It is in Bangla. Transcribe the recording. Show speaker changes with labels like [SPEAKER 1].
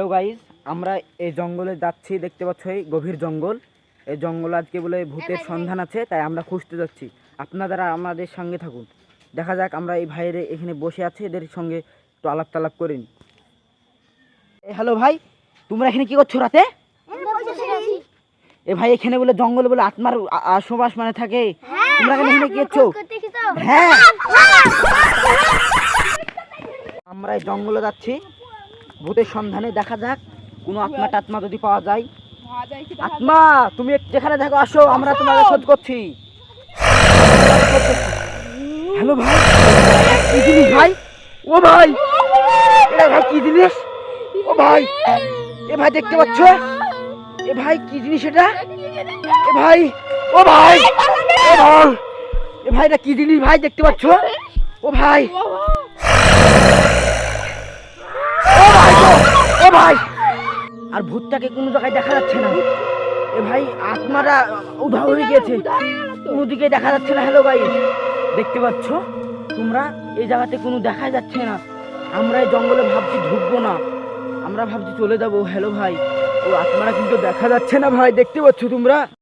[SPEAKER 1] হ্যালো গাইস, আমরা এই জঙ্গলে যাচ্ছি। দেখতে পাচ্ছ এই গভীর জঙ্গল। এই জঙ্গল আজকে বলে ভূতের সন্ধান আছে, তাই আমরা খুঁজতে যাচ্ছি। আপনারা আমাদের সঙ্গে থাকুন। দেখা যাক, আমরা এই ভাইয়ের এখানে বসে আছে, এদের সঙ্গে একটু আলাপ টালাপ করিনি। হ্যালো ভাই, তোমরা এখানে কি করছো রাতে? এ ভাই, এখানে বলে জঙ্গলে বলে আত্মার আশবাস মানে থাকে। তোমরা এখানে কি করছো? হ্যাঁ, আমরা এই জঙ্গলে যাচ্ছি ভূতের সন্ধানে। দেখা যাক কোনো আত্মা টাত্মা যদি পাওয়া যায়। আত্মা, তুমি যেখানে থাকো আসো, আমরা তোমাকে খোঁজ করছি। হ্যালো ভাই, কি জিনিস ভাই? ও ভাই, এটা ভাই কি জিনিস? ও ভাই, এ ভাই দেখতে পাচ্ছ? এ ভাই কি জিনিস এটা? এ ভাই, ও ভাই, এ ভাই, এ ভাই এটা কি জিনিস ভাই দেখতে পাচ্ছ? ও ভাই, ও ভাই গো, ও ভাই, আর ভূতটাকে কোনো জায়গায় দেখা যাচ্ছে না। এ ভাই, আত্মারা উধাও হয়ে গেছে, কোনো দিকে দেখা যাচ্ছে না। হ্যালো গাইস, দেখতে পাচ্ছ তোমরা? এই জায়গাতে কোনো দেখা যাচ্ছে না। আমরা এই জঙ্গলে ভাবছি ঢুকবো না, আমরা ভাবছি চলে যাবো। হ্যালো ভাই, ও আত্মারা কিন্তু দেখা যাচ্ছে না ভাই, দেখতে পাচ্ছ তোমরা?